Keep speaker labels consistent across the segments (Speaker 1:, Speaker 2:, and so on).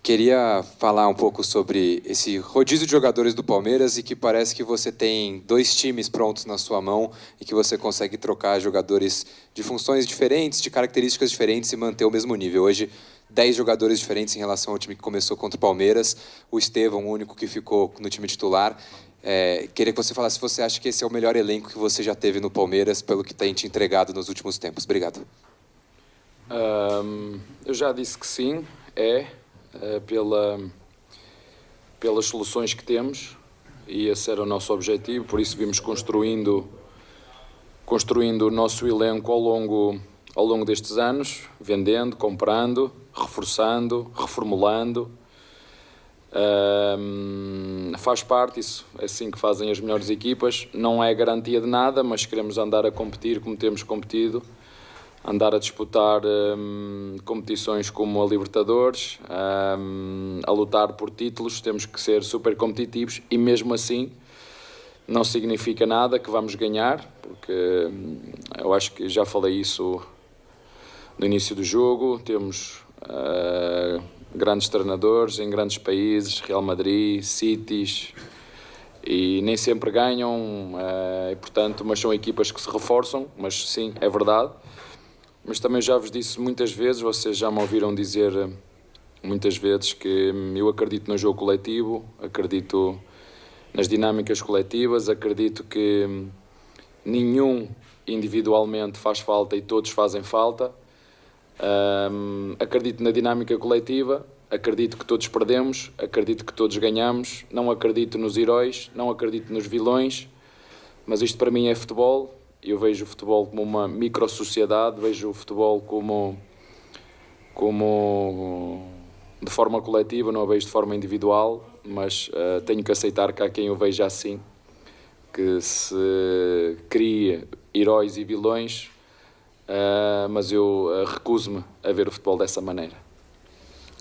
Speaker 1: Queria falar um pouco sobre esse rodízio de jogadores do Palmeiras e que parece que você tem 2 times prontos na sua mão e que você consegue trocar jogadores de funções diferentes, de características diferentes e manter o mesmo nível. Hoje, 10 jogadores diferentes em relação ao time que começou contra o Palmeiras. O Estevão, o único que ficou no time titular. Queria que você falasse se você acha que esse é o melhor elenco que você já teve no Palmeiras, pelo que tem te entregado nos últimos tempos. Obrigado.
Speaker 2: Eu já disse que sim, pelas soluções que temos, e esse era o nosso objetivo, por isso vimos construindo o nosso elenco ao longo destes anos, vendendo, comprando, reforçando, reformulando. Faz parte, isso é assim que fazem as melhores equipas, não é garantia de nada, mas queremos andar a competir como temos competido, andar a disputar competições como a Libertadores, a lutar por títulos, temos que ser super competitivos e mesmo assim não significa nada que vamos ganhar, porque eu acho que já falei isso no início do jogo, temos grandes treinadores em grandes países, Real Madrid, Cities, e nem sempre ganham, e, portanto, mas são equipas que se reforçam, mas sim, é verdade. Mas também já vos disse muitas vezes, vocês já me ouviram dizer muitas vezes que eu acredito no jogo coletivo, acredito nas dinâmicas coletivas, acredito que nenhum individualmente faz falta e todos fazem falta. Acredito na dinâmica coletiva, acredito que todos perdemos, acredito que todos ganhamos, não acredito nos heróis, não acredito nos vilões, mas isto para mim é futebol. Eu vejo o futebol como uma micro-sociedade, vejo o futebol como de forma coletiva, não a vejo de forma individual, mas tenho que aceitar que há quem o veja assim, que se cria heróis e vilões, mas eu recuso-me a ver o futebol dessa maneira.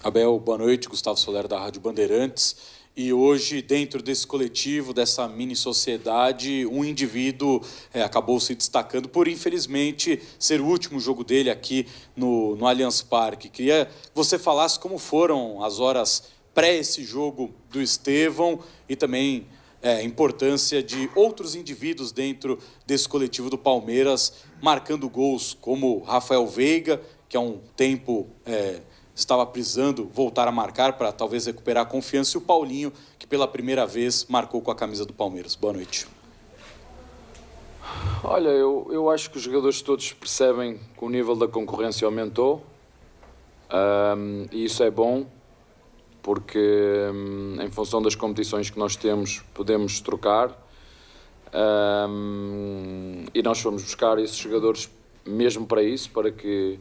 Speaker 3: Abel, boa noite, Gustavo Soler da Rádio Bandeirantes. E hoje, dentro desse coletivo, dessa mini-sociedade, um indivíduo acabou se destacando por, infelizmente, ser o último jogo dele aqui no Allianz Parque. Queria que você falasse como foram as horas pré esse jogo do Estevão e também a importância de outros indivíduos dentro desse coletivo do Palmeiras, marcando gols, como Rafael Veiga, que há um tempo estava precisando voltar a marcar para talvez recuperar a confiança, e o Paulinho, que pela primeira vez marcou com a camisa do Palmeiras. Boa noite.
Speaker 2: Olha, eu acho que os jogadores todos percebem que o nível da concorrência aumentou, e isso é bom, porque em função das competições que nós temos, podemos trocar, e nós fomos buscar esses jogadores mesmo para isso, para que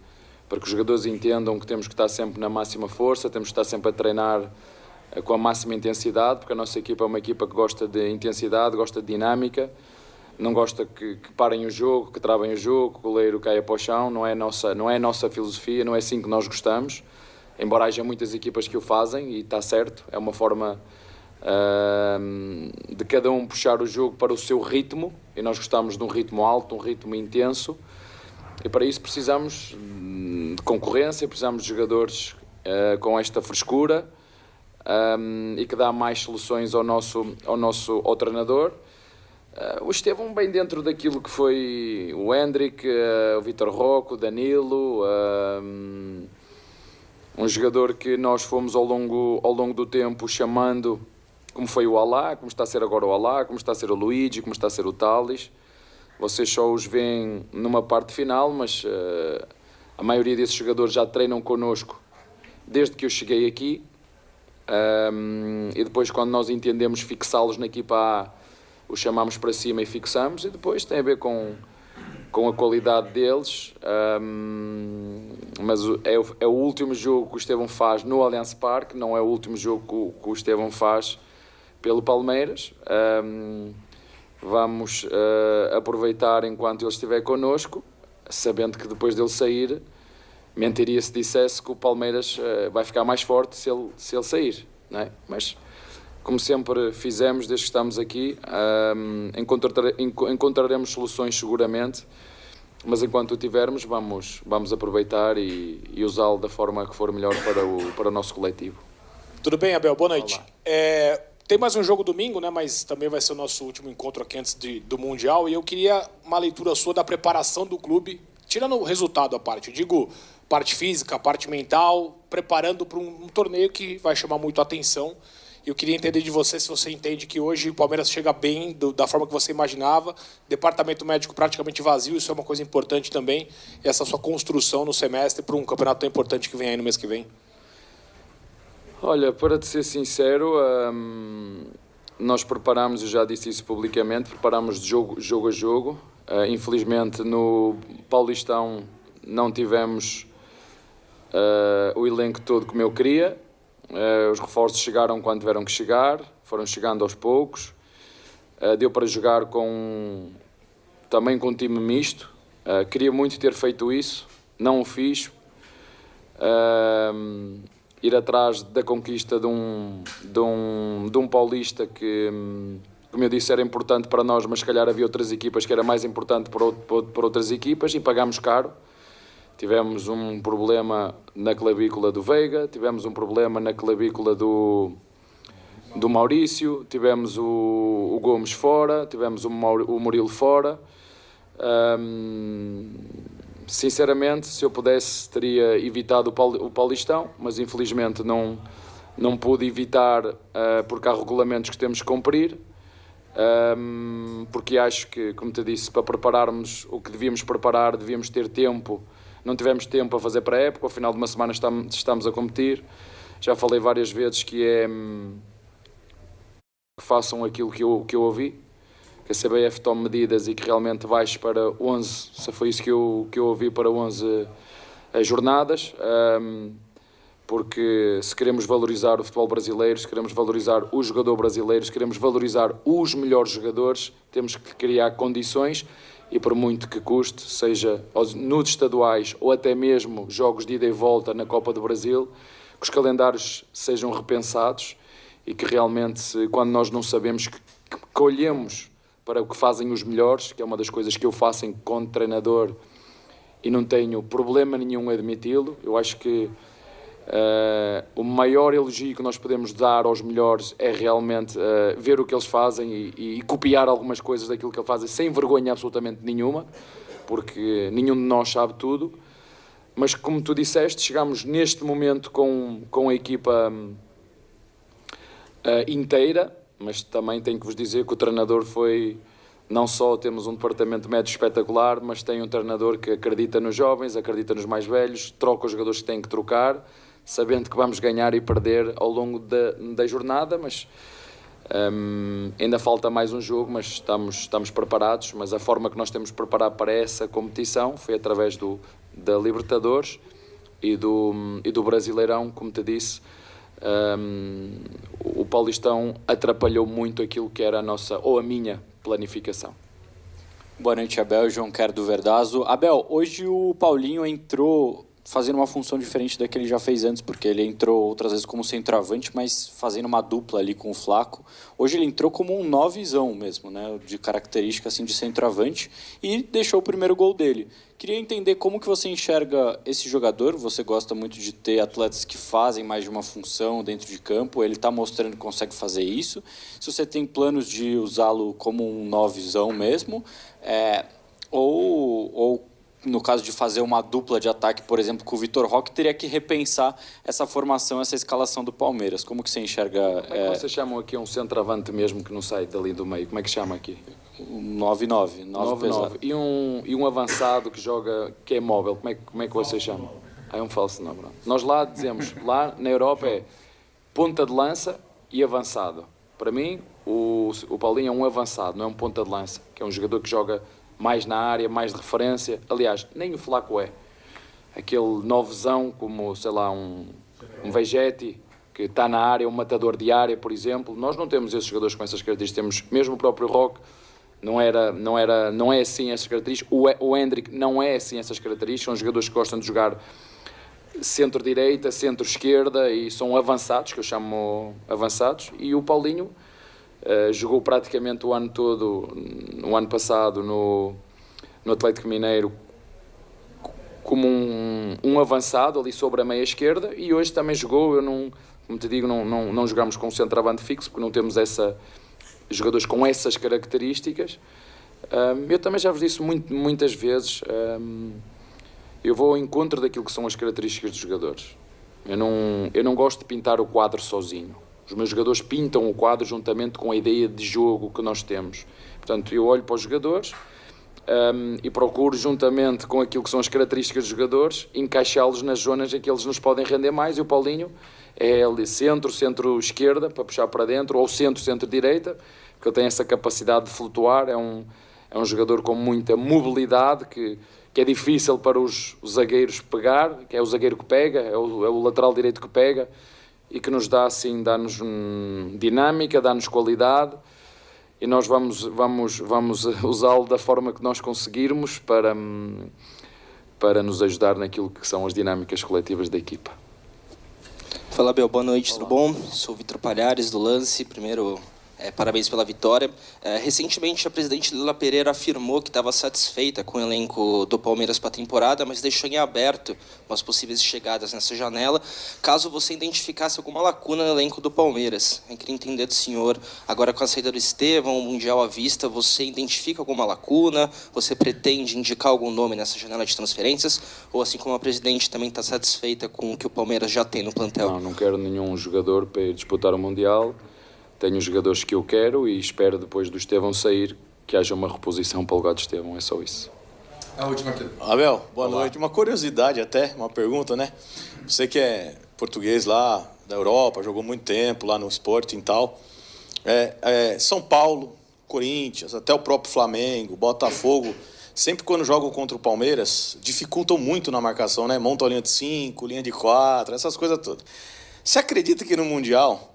Speaker 2: os jogadores entendam que temos que estar sempre na máxima força, temos que estar sempre a treinar com a máxima intensidade, porque a nossa equipa é uma equipa que gosta de intensidade, gosta de dinâmica, não gosta que parem o jogo, que travem o jogo, que o goleiro caia para o chão, não é a nossa filosofia, não é assim que nós gostamos, embora haja muitas equipas que o fazem, e está certo, é uma forma de cada um puxar o jogo para o seu ritmo, e nós gostamos de um ritmo alto, um ritmo intenso, e para isso precisamos de concorrência, precisamos de jogadores com esta frescura e que dá mais soluções ao treinador. O Estevão bem dentro daquilo que foi o Hendrick, o Vitor Roque, o Danilo, um jogador que nós fomos ao longo do tempo chamando, como foi o Alá, como está a ser agora o Alá, como está a ser o Luigi, como está a ser o Tales. Vocês só os veem numa parte final, mas a maioria desses jogadores já treinam connosco desde que eu cheguei aqui, e depois, quando nós entendemos fixá-los na equipa A, os chamamos para cima e fixamos, e depois tem a ver com a qualidade deles, mas é o último jogo que o Estevão faz no Allianz Parque, não é o último jogo que o Estevão faz pelo Palmeiras. Vamos aproveitar enquanto ele estiver connosco, sabendo que depois dele sair, mentiria se dissesse que o Palmeiras vai ficar mais forte se ele sair, não é? Mas, como sempre fizemos desde que estamos aqui, encontraremos soluções seguramente, mas enquanto o tivermos, vamos aproveitar e usá-lo da forma que for melhor para o nosso coletivo.
Speaker 4: Tudo bem, Abel? Boa noite. Tem mais um jogo domingo, né? Mas também vai ser o nosso último encontro aqui antes do Mundial. E eu queria uma leitura sua da preparação do clube, tirando o resultado à parte. Eu digo parte física, parte mental, preparando para um torneio que vai chamar muito a atenção. Eu queria entender de você se você entende que hoje o Palmeiras chega bem da forma que você imaginava. Departamento médico praticamente vazio, isso é uma coisa importante também. E essa sua construção no semestre para um campeonato tão importante que vem aí no mês que vem.
Speaker 2: Olha, para te ser sincero, nós preparámos, eu já disse isso publicamente, preparámos de jogo a jogo. Infelizmente no Paulistão não tivemos o elenco todo como eu queria. Os reforços chegaram quando tiveram que chegar, foram chegando aos poucos. Deu para jogar também com um time misto. Queria muito ter feito isso, não o fiz. Ir atrás da conquista de um paulista que, como eu disse, era importante para nós, mas se calhar havia outras equipas que era mais importante para outras equipas, e pagámos caro. Tivemos um problema na clavícula do Veiga, tivemos um problema na clavícula do Maurício, tivemos o Gomes fora, tivemos o Murilo fora. Sinceramente, se eu pudesse, teria evitado o Paulistão, mas infelizmente não pude evitar, porque há regulamentos que temos que cumprir, porque acho que, como te disse, para prepararmos o que devíamos preparar, devíamos ter tempo. Não tivemos tempo a fazer para a época, ao final de uma semana estamos a competir. Já falei várias vezes que façam aquilo que eu ouvi, que a CBF tome medidas e que realmente baixe para 11, se foi isso que eu ouvi, para 11 jornadas, porque se queremos valorizar o futebol brasileiro, se queremos valorizar o jogador brasileiro, se queremos valorizar os melhores jogadores, temos que criar condições, e por muito que custe, seja nos estaduais ou até mesmo jogos de ida e volta na Copa do Brasil, que os calendários sejam repensados e que realmente, quando nós não sabemos, que olhemos para o que fazem os melhores, que é uma das coisas que eu faço enquanto treinador e não tenho problema nenhum em admiti-lo. Eu acho que o maior elogio que nós podemos dar aos melhores é realmente ver o que eles fazem e copiar algumas coisas daquilo que eles fazem sem vergonha absolutamente nenhuma, porque nenhum de nós sabe tudo. Mas como tu disseste, chegamos neste momento com a equipa inteira, mas também tenho que vos dizer que o treinador foi, não só temos um departamento médico espetacular, mas tem um treinador que acredita nos jovens, acredita nos mais velhos, troca os jogadores que têm que trocar, sabendo que vamos ganhar e perder ao longo da jornada, mas ainda falta mais um jogo, mas estamos preparados. Mas a forma que nós temos de preparar para essa competição foi através da Libertadores e do Brasileirão, como te disse. O Paulistão atrapalhou muito aquilo que era a minha planificação.
Speaker 5: Boa noite, Abel. João Quero do Verdazo. Abel, hoje o Paulinho entrou fazendo uma função diferente da que ele já fez antes, porque ele entrou outras vezes como centroavante, mas fazendo uma dupla ali com o Flaco. Hoje ele entrou como um novizão mesmo, né, de característica assim de centroavante, e deixou o primeiro gol dele. Queria entender como que você enxerga esse jogador. Você gosta muito de ter atletas que fazem mais de uma função dentro de campo. Ele está mostrando que consegue fazer isso. Se você tem planos de usá-lo como um novizão mesmo, ou no caso de fazer uma dupla de ataque, por exemplo, com o Vitor Roque, teria que repensar essa formação, essa escalação do Palmeiras. Como que você enxerga?
Speaker 2: Como é que vocês chamam aqui um centroavante mesmo que não sai dali do meio? Como é que chama aqui?
Speaker 5: 9-9.
Speaker 2: 9-9. E um avançado que joga, que é móvel, como é que vocês chamam? É um falso não. Nós lá dizemos, lá na Europa é ponta de lança e avançado. Para mim, o Paulinho é um avançado, não é um ponta de lança, que é um jogador que joga mais na área, mais de referência. Aliás, nem o Flaco é. Aquele novozão, como, sei lá, um Vegetti, que está na área, um matador de área, por exemplo. Nós não temos esses jogadores com essas características. Temos mesmo o próprio Roque, não é assim essas características. O Hendrick não é assim essas características. São jogadores que gostam de jogar centro-direita, centro-esquerda, e são avançados, que eu chamo avançados. E o Paulinho jogou praticamente o ano todo, no ano passado, no Atlético Mineiro, como um avançado ali sobre a meia esquerda, e hoje também jogou. Eu Como te digo, não jogamos com um centroavante fixo, porque não temos jogadores com essas características. Eu também já vos disse muitas vezes, eu vou ao encontro daquilo que são as características dos jogadores. Eu não gosto de pintar o quadro sozinho. Os meus jogadores pintam o quadro juntamente com a ideia de jogo que nós temos. Portanto, eu olho para os jogadores e procuro, juntamente com aquilo que são as características dos jogadores, encaixá-los nas zonas em que eles nos podem render mais. E o Paulinho é ali centro-esquerda, para puxar para dentro, ou centro-direita, porque ele tem essa capacidade de flutuar. É um jogador com muita mobilidade, que é difícil para os zagueiros pegar, que é o zagueiro que pega, é o lateral direito que pega, e que nos dá-nos dinâmica, dá-nos qualidade, e nós vamos usá-lo da forma que nós conseguirmos para nos ajudar naquilo que são as dinâmicas coletivas da equipa.
Speaker 6: Fala, Abel, boa noite, tudo bom? Sou o Vitor Palhares, do Lance. Primeiro, parabéns pela vitória. Recentemente, a presidente Lila Pereira afirmou que estava satisfeita com o elenco do Palmeiras para a temporada, mas deixou em aberto umas possíveis chegadas nessa janela, caso você identificasse alguma lacuna no elenco do Palmeiras. Eu queria entender do senhor, agora com a saída do Estevão, o Mundial à vista, você identifica alguma lacuna? Você pretende indicar algum nome nessa janela de transferências? Ou, assim como a presidente, também está satisfeita com o que o Palmeiras já tem no plantel?
Speaker 2: Não quero nenhum jogador para ir disputar o Mundial. Tenho os jogadores que eu quero e espero, depois do Estevão sair, que haja uma reposição para o lugar de Estevão. É só isso.
Speaker 7: A última aqui. Abel, boa noite. Uma curiosidade até, uma pergunta, né? Você que é português lá da Europa, jogou muito tempo lá no Sporting e tal. São Paulo, Corinthians, até o próprio Flamengo, Botafogo, sempre quando jogam contra o Palmeiras, dificultam muito na marcação, né? Montam a linha de 5, linha de 4, essas coisas todas. Você acredita que no Mundial,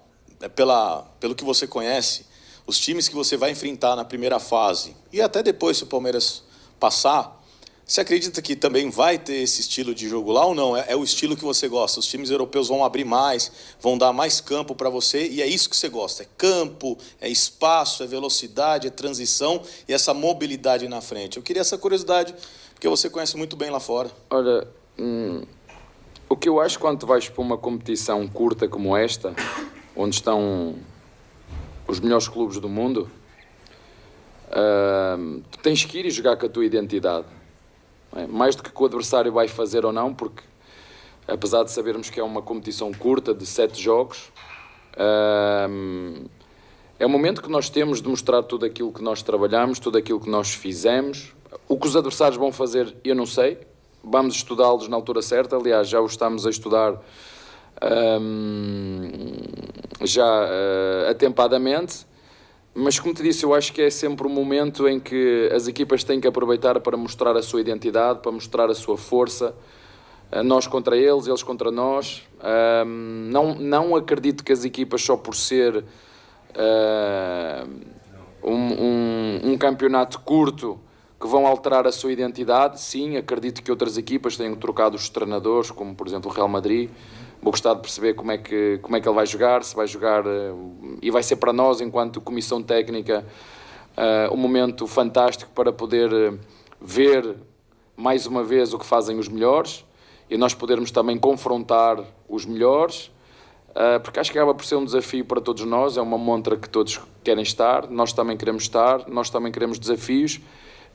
Speaker 7: pelo que você conhece, os times que você vai enfrentar na primeira fase e até depois, se o Palmeiras passar, você acredita que também vai ter esse estilo de jogo lá ou não? É o estilo que você gosta? Os times europeus vão abrir mais, vão dar mais campo para você e é isso que você gosta? É campo, é espaço, é velocidade, é transição e essa mobilidade na frente. Eu queria essa curiosidade, porque você conhece muito bem lá fora.
Speaker 2: Olha, o que eu acho quando vais para uma competição curta como esta, onde estão os melhores clubes do mundo, tu tens que ir e jogar com a tua identidade. Mais do que o adversário vai fazer ou não, porque apesar de sabermos que é uma competição curta de 7 jogos, é o momento que nós temos de mostrar tudo aquilo que nós trabalhamos, tudo aquilo que nós fizemos. O que os adversários vão fazer, eu não sei. Vamos estudá-los na altura certa. Aliás, já os estamos a estudar atempadamente, mas como te disse, eu acho que é sempre um momento em que as equipas têm que aproveitar para mostrar a sua identidade, para mostrar a sua força, nós contra eles, eles contra nós. Não acredito que as equipas, só por ser um campeonato curto, que vão alterar a sua identidade. Sim, acredito que outras equipas tenham trocado os treinadores, como por exemplo o Real Madrid. Vou gostar de perceber como é que ele vai jogar, se vai jogar, e vai ser para nós, enquanto comissão técnica, um momento fantástico para poder ver mais uma vez o que fazem os melhores e nós podermos também confrontar os melhores, porque acho que acaba por ser um desafio para todos nós, é uma montra que todos querem estar, nós também queremos estar, nós também queremos desafios.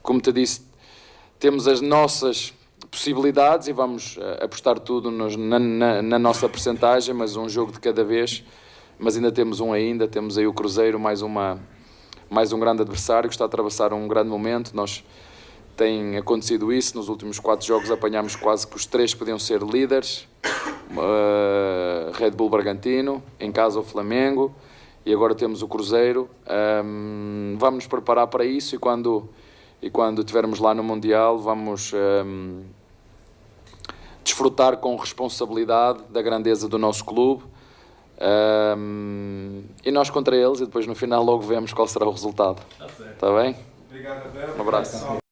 Speaker 2: Como te disse, temos as nossas possibilidades e vamos apostar tudo na nossa percentagem, mas um jogo de cada vez. Mas ainda temos temos aí o Cruzeiro, mais um grande adversário que está a atravessar um grande momento. Tem acontecido isso, nos últimos 4 jogos apanhámos quase que os 3 que podiam ser líderes, Red Bull Bragantino, em casa o Flamengo, e agora temos o Cruzeiro. Vamos nos preparar para isso e quando estivermos lá no Mundial vamos desfrutar com responsabilidade da grandeza do nosso clube, e nós contra eles, e depois no final logo vemos qual será o resultado. Está bem?
Speaker 7: Obrigado, Abel.
Speaker 2: Um abraço.